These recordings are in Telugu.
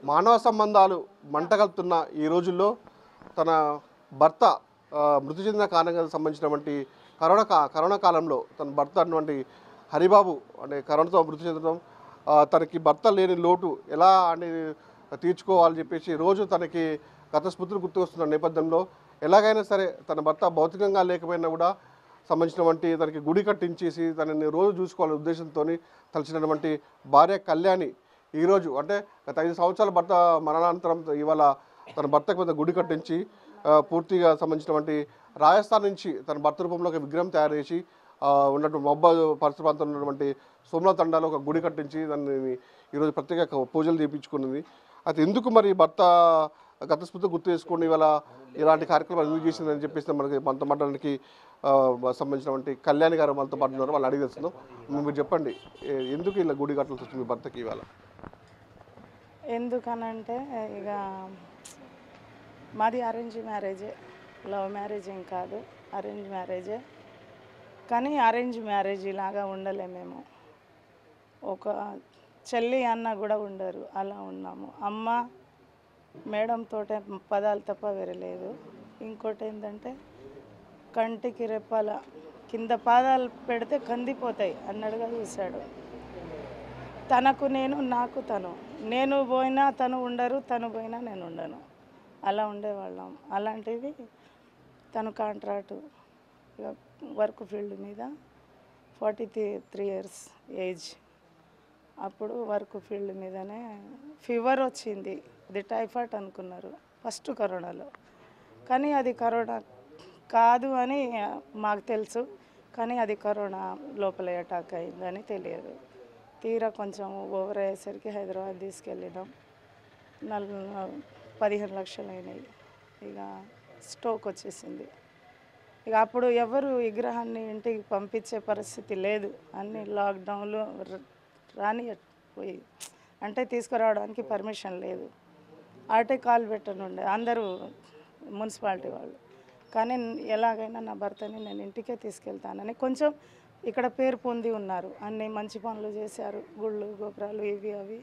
మానవ సంబంధాలు మంటగలుపుతున్న ఈ రోజుల్లో తన భర్త మృతి చెందిన కారణంగా సంబంధించినటువంటి కరోనా కాలంలో తన భర్త అటువంటి హరిబాబు అంటే కరోనాతో మృతి చెందడం, తనకి భర్త లేని లోటు ఎలా అని తీర్చుకోవాలని చెప్పేసి రోజు తనకి గత స్మృతులు గుర్తుకొస్తున్న నేపథ్యంలో ఎలాగైనా సరే తన భర్త భౌతికంగా లేకపోయినా కూడా సంబంధించినటువంటి తనకి గుడి కట్టించేసి తనని రోజు చూసుకోవాలనే ఉద్దేశంతో తలచినటువంటి భార్య కళ్యాణి ఈరోజు అంటే గత 5 సంవత్సరాల భర్త మరణానంతరం ఇవాళ తన భర్తకు పెద్ద గుడి కట్టించి పూర్తిగా సంబంధించినటువంటి రాజస్థాన్ నుంచి తన భర్త రూపంలో ఒక విగ్రహం తయారు చేసి ఉన్నటువంటి మహబాద్ పరిసర ప్రాంతంలో ఉన్నటువంటి సోమనాథ్ తండాలో ఒక గుడి కట్టించి దాన్ని ఈరోజు ప్రత్యేక పూజలు చేయించుకున్నది. అయితే ఎందుకు మరి భర్త గత స్మృతి గుర్తు చేసుకుని ఇవాళ ఇలాంటి కార్యక్రమాలు ఎందుకు చేసిందని చెప్పేసి మనతో మాట్లాడడానికి సంబంధించినటువంటి కళ్యాణి గారు మనతో పాటు ఉన్నారు. వాళ్ళు అడిగి తెలుస్తున్నాం. మీరు చెప్పండి, ఎందుకు ఇలా గుడి కట్టాల్సి వచ్చింది మీ భర్తకి ఇవాళ? ఎందుకనంటే ఇక మాది అరేంజ్ మ్యారేజే, లవ్ మ్యారేజ్ ఏం కాదు, అరేంజ్ మ్యారేజే. కానీ అరేంజ్ మ్యారేజ్ లాగా ఉండలే మేము. ఒక చెల్లి అన్న కూడా ఉండరు, అలా ఉన్నాము. అమ్మ మేడంతో పదాలు తప్ప వేరే లేదు. ఇంకోటి ఏంటంటే కంటికి రెప్పాల కింద పాదాలు పెడితే కందిపోతాయి అన్నట్టుగా చూశాడు. తనకు నేను, నాకు తను. నేను పోయినా తను ఉండరు, తను పోయినా నేను ఉండను, అలా ఉండేవాళ్ళం. అలాంటిది తను కాంట్రాక్టు వర్క్ ఫీల్డ్ మీద 43 ఇయర్స్ ఏజ్. అప్పుడు వర్క్ ఫీల్డ్ మీదనే ఫీవర్ వచ్చింది. అది టైఫాయిడ్ అనుకున్నారు ఫస్ట్ కరోనాలో. కానీ అది కరోనా కాదు అని మాకు తెలుసు. కానీ అది కరోనా లోపల అటాక్ అయిందని తెలియదు. తీరా కొంచెం ఓవర్ అయ్యేసరికి హైదరాబాద్ తీసుకెళ్ళినాం. 15 లక్షలు అయినాయి. ఇక స్ట్రోక్ వచ్చేసింది. ఇక అప్పుడు ఎవరు విగ్రహాన్ని ఇంటికి పంపించే పరిస్థితి లేదు. అన్ని లాక్డౌన్లో పోయి అంటే తీసుకురావడానికి పర్మిషన్ లేదు. ఆటే కాల్ పెట్టనుండే అందరూ మున్సిపాలిటీ వాళ్ళు. కానీ ఎలాగైనా నా భర్తని నేను ఇంటికే తీసుకెళ్తానని కొంచెం ఇక్కడ పేరు పొంది ఉన్నారు. అన్నీ మంచి పనులు చేశారు. గుళ్ళు గోపురాలు ఇవి అవి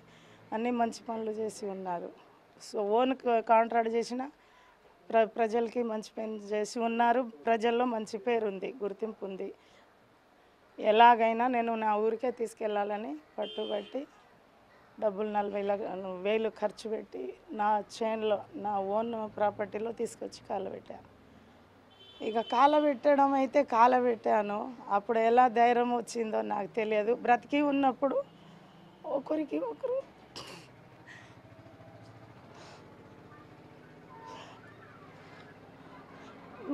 అన్నీ మంచి పనులు చేసి ఉన్నారు. సో ఓన్ కాంట్రాక్ట్ చేసిన ప్రజలకి మంచి పని చేసి ఉన్నారు. ప్రజల్లో మంచి పేరు ఉంది, గుర్తింపు ఉంది. ఎలాగైనా నేను నా ఊరికే తీసుకెళ్ళాలని పట్టుబట్టి డబ్బులు 40,000 ఖర్చు పెట్టి నా చైన్లో నా ఓన్ ప్రాపర్టీలో తీసుకొచ్చి కాలబెట్టాను. ఇక కాలబెట్టడం అయితే కాలబెట్టాను. అప్పుడు ఎలా ధైర్యం వచ్చిందో నాకు తెలియదు. బ్రతికి ఉన్నప్పుడు ఒకరికి ఒకరు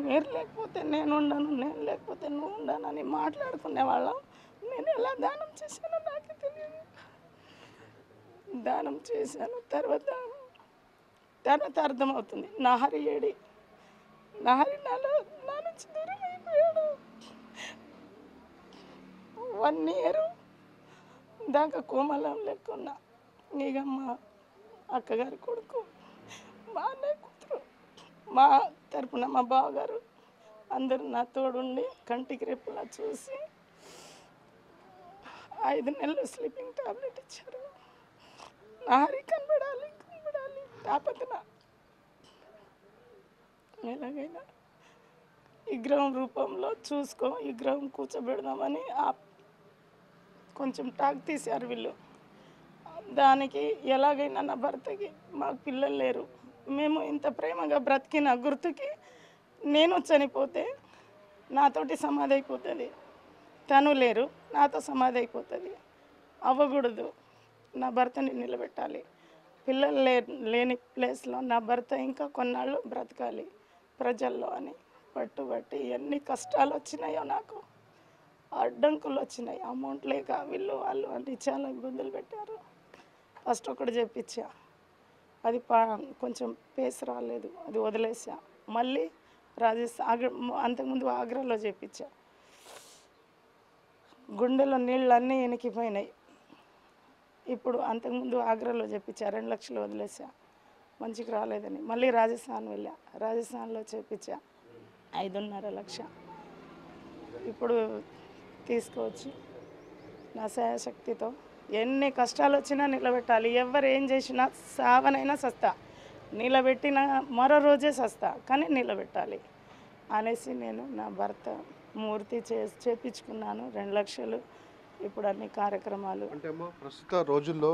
మీరు లేకపోతే నేను ఉండను, నేను లేకపోతే నువ్వు ఉండనని మాట్లాడుకునే వాళ్ళం. నేను ఎలా దానం చేశానో నాకు తెలియదు. దానం చేశాను. తర్వాత అర్థమవుతుంది నహరి ఏడి, నహరి నా నుంచి దూరం అయిపోయాడు. 1 ఇయర్ దాకా కోమలం లెక్కున్నా. ఇక మా అక్కగారి కొడుకు, మా అన్నయ్య కూతురు, మా తరపున మా బావగారు అందరూ నా తోడుండి కంటికి రెప్పలా చూసి 5 నెలలు స్లీపింగ్ టాబ్లెట్ ఇచ్చారు. నహరి కనబడాలి తాపతన ఎలాగైనా విగ్రహం రూపంలో చూసుకో, విగ్రహం కూర్చోబెడదామని కొంచెం టాక్ తీశారు వీళ్ళు. దానికి ఎలాగైనా నా భర్తకి మాకు పిల్లలు లేరు, మేము ఇంత ప్రేమగా బ్రతికిన గుర్తుకి నేను చనిపోతే నాతోటి సమాధి అయిపోతుంది, తను లేరు నాతో సమాధి అయిపోతుంది. అవ్వకూడదు, నా భర్తని నిలబెట్టాలి. పిల్లలు లేని ప్లేస్లో నా భర్త ఇంకా కొన్నాళ్ళు బ్రతకాలి ప్రజల్లో అని పట్టుబట్టి ఎన్ని కష్టాలు వచ్చినాయో, నాకు అడ్డంకులు వచ్చినాయి. అమౌంట్ లేక వీళ్ళు వాళ్ళు అంటే చాలా ఇబ్బందులు పెట్టారు. ఫస్ట్ ఒకటి చెప్పించా, అది కొంచెం పేస్ రాలేదు, అది వదిలేసా. మళ్ళీ అంతకుముందు ఆగ్రాలో చెప్పించా. గుండెలో నీళ్ళన్నీ ఎనికిపోయినాయి. ఇప్పుడు అంతకుముందు ఆగ్రాలో చెప్పించా, 2 లక్షలు వదిలేసా. మంచికి రాలేదని మళ్ళీ రాజస్థాన్ వెళ్ళా. రాజస్థాన్లో చేపించా 5.5 లక్ష. ఇప్పుడు తీసుకువచ్చి నా శాయశక్తితో ఎన్ని కష్టాలు వచ్చినా నిలబెట్టాలి. ఎవరు ఏం చేసినా సావనైనా సస్తా, నిలబెట్టిన మరో రోజే సస్తా, కానీ నిలబెట్టాలి అనేసి నేను నా భర్త మూర్తి చేపించుకున్నాను. 2 లక్షలు ఇప్పుడు అన్ని కార్యక్రమాలు. అంటే అమ్మ ప్రస్తుత రోజుల్లో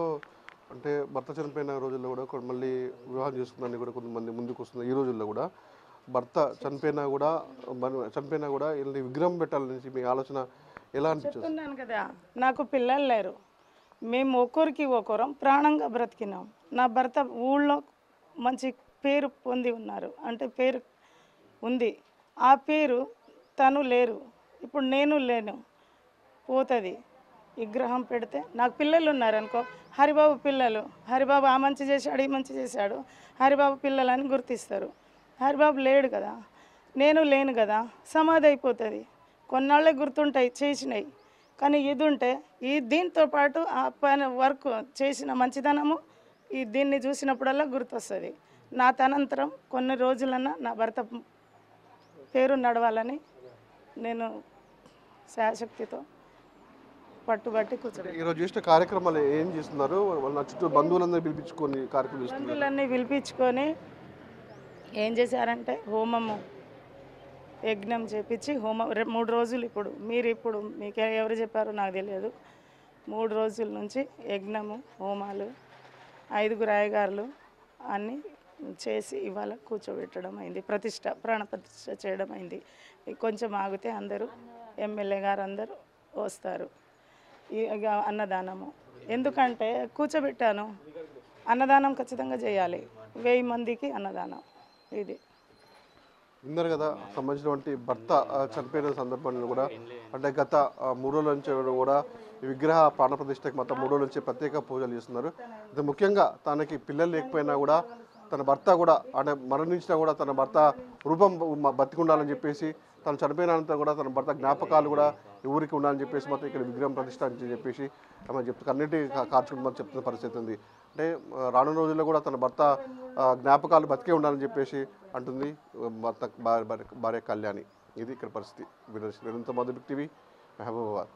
అంటే భర్త చనిపోయిన రోజుల్లో కూడా మళ్ళీ వివాహం చేసుకున్నాను కూడా కొంతమంది ముందుకు వస్తుంది. ఈ రోజుల్లో కూడా భర్త చనిపోయినా కూడా వీళ్ళని విగ్రహం పెట్టాలనేసి మీ ఆలోచన ఎలా అనిపించింది? చెప్తున్నాను కదా, నాకు పిల్లలు లేరు, మేము ఒకరికి ఒకరం ప్రాణంగా బ్రతికినాం. నా భర్త ఊళ్ళో మంచి పేరు పొంది ఉన్నారు, అంటే పేరు ఉంది. ఆ పేరు తను లేరు, ఇప్పుడు నేను లేను, పోతుంది. విగ్రహం పెడితే నాకు పిల్లలు ఉన్నారనుకో, హరిబాబు పిల్లలు, హరిబాబు ఆ మంచి చేశాడు ఈ మంచి చేశాడు, హరిబాబు పిల్లలని గుర్తిస్తారు. హరిబాబు లేడు కదా, నేను లేను కదా, సమాధి అయిపోతుంది. కొన్నాళ్ళే గుర్తుంటాయి చేసినాయి, కానీ ఇది ఉంటే దీంతో పాటు ఆ పని వర్క్ చేసిన మంచితనము దీన్ని చూసినప్పుడల్లా గుర్తొస్తుంది. నా తనంతరం కొన్ని రోజులన్నా నా భర్త పేరు నడవాలని నేను శాశక్తితో పట్టుబట్టి కూర్చోబెట్టాను. ఈరోజు చేసిన కార్యక్రమాలు ఏం చేస్తున్నారు? వాళ్ళ చుట్టూ బంధువులందరూ పిలిపించుకొని కార్యక్రమం చేస్తున్నారు. బంధువులన్నీ పిలిపించుకొని ఏం చేశారంటే హోమము యజ్ఞం చేపించి హోమం 3 రోజులు. ఇప్పుడు మీకు ఎవరు చెప్పారో నాకు తెలియదు. 3 రోజుల నుంచి యజ్ఞము హోమాలు 5 అయ్యగారులు అన్నీ చేసి ఇవాళ కూర్చోబెట్టడం అయింది. ప్రాణ ప్రతిష్ఠ చేయడం అయింది. కొంచెం ఆగితే అందరూ ఎమ్మెల్యే గారు అందరూ వస్తారు. ఇక అన్నదానము, ఎందుకంటే కూర్చోబెట్టాను, అన్నదానం ఖచ్చితంగా చేయాలి. 1000 మందికి అన్నదానం. ఇది విన్నారు కదా, సంబంధించినటువంటి భర్త చనిపోయిన సందర్భంలో కూడా అంటే గత 3 రోజుల నుంచి కూడా ఈ విగ్రహ ప్రాణప్రతిష్ఠకి మొత్తం 3 రోజుల నుంచి ప్రత్యేక పూజలు చేస్తున్నారు. అయితే ముఖ్యంగా తనకి పిల్లలు లేకపోయినా కూడా తన భర్త కూడా అంటే మరణించినా కూడా తన భర్త రూపం బతికుండాలని చెప్పేసి, తను చనిపోయినంత కూడా తన భర్త జ్ఞాపకాలు కూడా ఊరికి ఉండాలని చెప్పేసి మొత్తం ఇక్కడ విగ్రహం ప్రతిష్ఠ అని చెప్పేసి ఆమె అన్నిటి కార్చుకుంటూ చెప్తున్న పరిస్థితి ఉంది. అంటే రానున్న రోజుల్లో కూడా తన భర్త జ్ఞాపకాలు బతికే ఉండాలని చెప్పేసి అంటుంది భర్త భార్య కళ్యాణి. ఇది ఇక్కడ పరిస్థితి. నిరంతర మధుబిగ్ టీవీ, మహబూబాబాద్.